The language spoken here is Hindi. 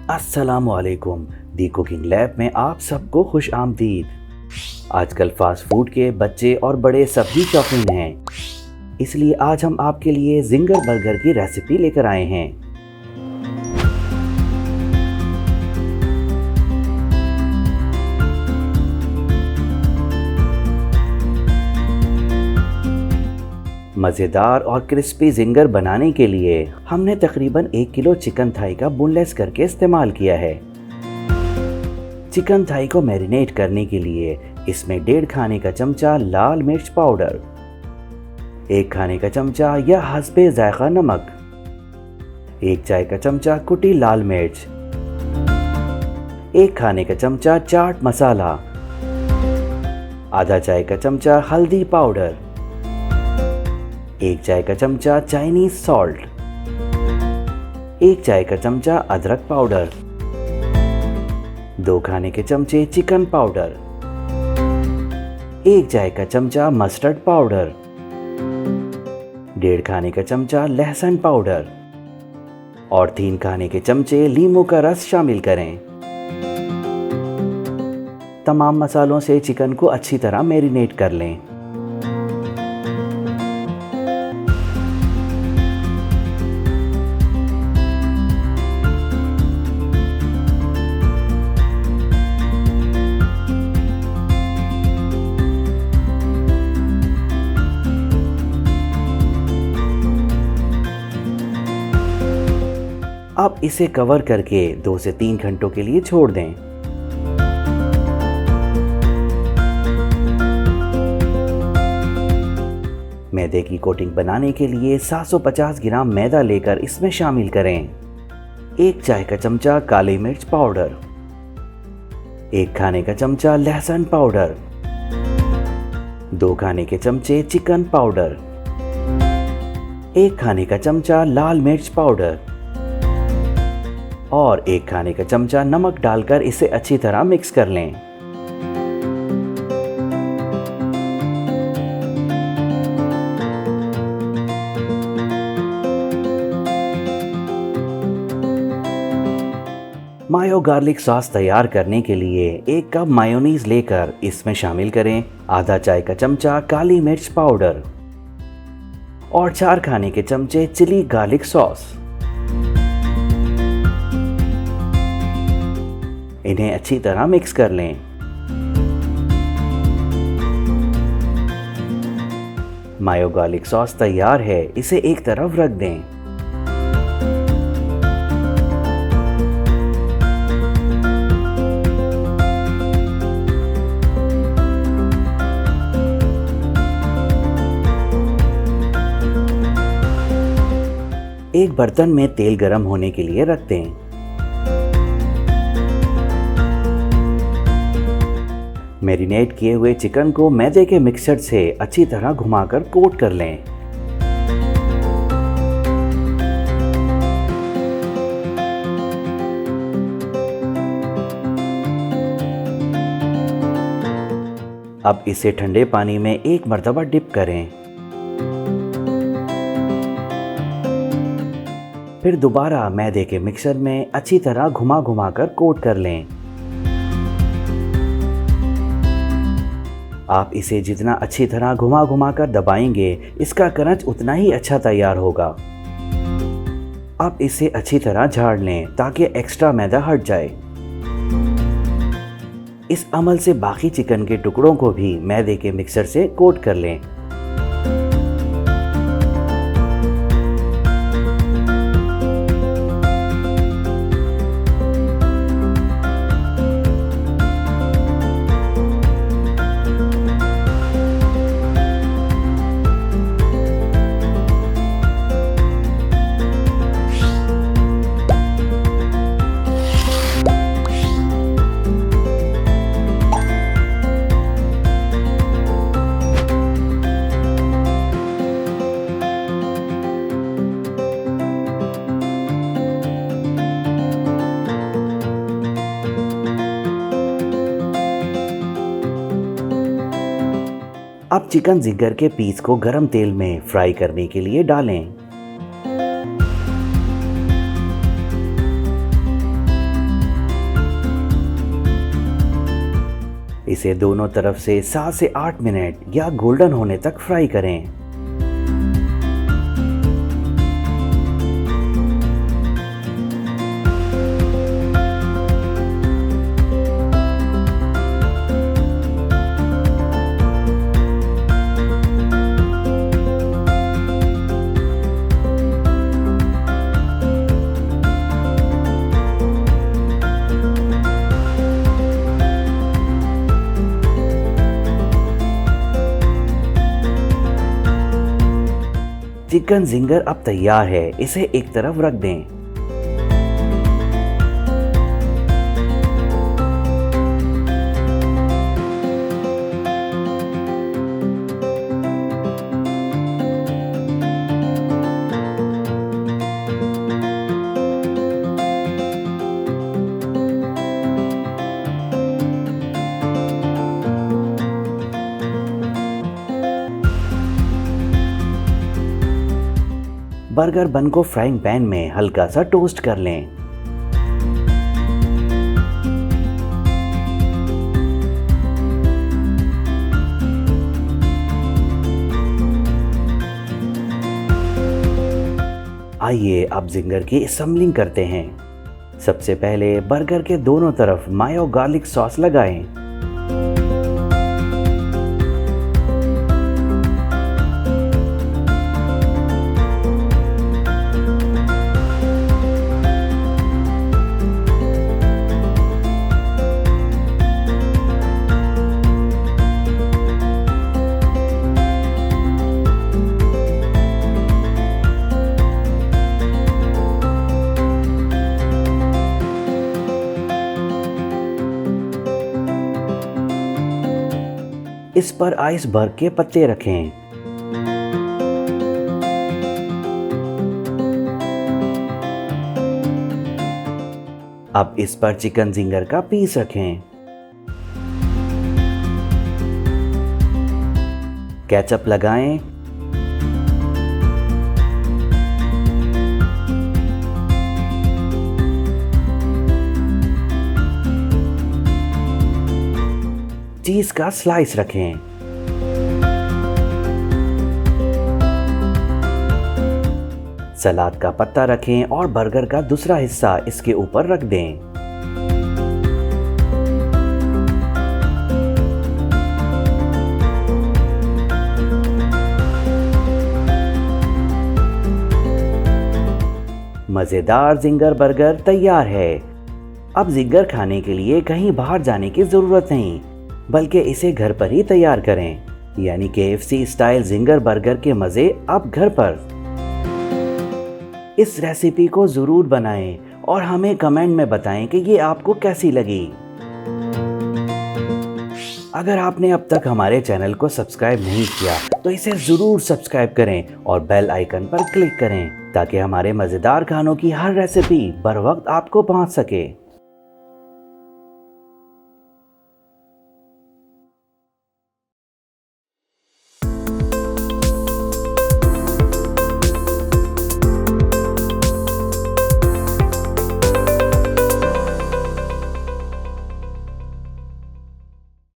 अस्सलामुअलैकुम। दी कुकिंग लैब में आप सबको खुश आमदीद। आजकल फास्ट फूड के बच्चे और बड़े सभी शौकीन हैं, इसलिए आज हम आपके लिए जिंगर बर्गर की रेसिपी लेकर आए हैं। मज़ेदार और क्रिस्पी जिंगर बनाने के लिए हमने तकरीबन 1 किलो चिकन थाई का बोनलेस करके इस्तेमाल किया है। चिकन थाई को मैरिनेट करने के लिए इसमें 1.5 खाने का चमचा लाल मिर्च पाउडर, 1 खाने का चमचा या हस्बे जायका नमक, 1 चाय का चमचा कुटी लाल मिर्च, 1 खाने का चमचा चाट मसाला, आधा चाय का चमचा हल्दी पाउडर, 1 चाय का चमचा चाइनीज सॉल्ट, 1 चाय का चमचा अदरक पाउडर, 2 खाने के चमचे चिकन पाउडर, 1 चाय का चमचा मस्टर्ड पाउडर, 1.5 खाने का चमचा लहसुन पाउडर और 3 खाने के चमचे लीमू का रस शामिल करें। तमाम मसालों से चिकन को अच्छी तरह मैरिनेट कर लें। अब इसे कवर करके 2 से 3 घंटों के लिए छोड़ दें। मैदे की कोटिंग बनाने के लिए 750 ग्राम मैदा लेकर इसमें शामिल करें 1 चाय का चमचा काली मिर्च पाउडर, 1 खाने का चमचा लहसुन पाउडर, 2 खाने के चमचे चिकन पाउडर, 1 खाने का चमचा लाल मिर्च पाउडर और 1 खाने का चमचा नमक डालकर इसे अच्छी तरह मिक्स कर लें। मायो गार्लिक सॉस तैयार करने के लिए 1 कप मायोनीज लेकर इसमें शामिल करें आधा चाय का चमचा काली मिर्च पाउडर और 4 खाने के चमचे चिली गार्लिक सॉस। इन्हें अच्छी तरह मिक्स कर लें। मायो गार्लिक सॉस तैयार है, इसे एक तरफ रख दें। एक बर्तन में तेल गरम होने के लिए रख दें। मैरिनेट किए हुए चिकन को मैदे के मिक्सचर से अच्छी तरह घुमाकर कोट कर लें। अब इसे ठंडे पानी में 1 मर्तबा डिप करें। फिर दोबारा मैदे के मिक्सचर में अच्छी तरह घुमा कर कोट कर लें। आप इसे जितना अच्छी तरह घुमा कर दबाएंगे, इसका क्रंच उतना ही अच्छा तैयार होगा। अब इसे अच्छी तरह झाड़ लें ताकि एक्स्ट्रा मैदा हट जाए। इस अमल से बाकी चिकन के टुकड़ों को भी मैदे के मिक्सर से कोट कर लें। अब चिकन जिगर के पीस को गरम तेल में फ्राई करने के लिए डालें। इसे दोनों तरफ से 7 से 8 मिनट या गोल्डन होने तक फ्राई करें। चिकन जिंगर अब तैयार है, इसे एक तरफ रख दें। बर्गर बन को फ्राइंग पैन में हल्का सा टोस्ट कर लें। आइए अब जिंगर की असम्बलिंग करते हैं। सबसे पहले बर्गर के दोनों तरफ मायो गार्लिक सॉस लगाएं। इस पर आइसबर्ग के पत्ते रखें। अब इस पर चिकन जिंगर का पीस रखें। केचप लगाएं। चीज का स्लाइस रखें। सलाद का पत्ता रखें और बर्गर का दूसरा हिस्सा इसके ऊपर रख दें। मजेदार जिंगर बर्गर तैयार है। अब जिंगर खाने के लिए कहीं बाहर जाने की जरूरत नहीं, बल्कि इसे घर पर ही तैयार करें। यानी KFC स्टाइल जिंगर बर्गर के मजे अब घर पर। इस रेसिपी को जरूर बनाएं और हमें कमेंट में बताएं कि ये आपको कैसी लगी। अगर आपने अब तक हमारे चैनल को सब्सक्राइब नहीं किया तो इसे जरूर सब्सक्राइब करें और बेल आइकन पर क्लिक करें ताकि हमारे मजेदार खानों की हर रेसिपी बर वक्त आपको पहुंच सके।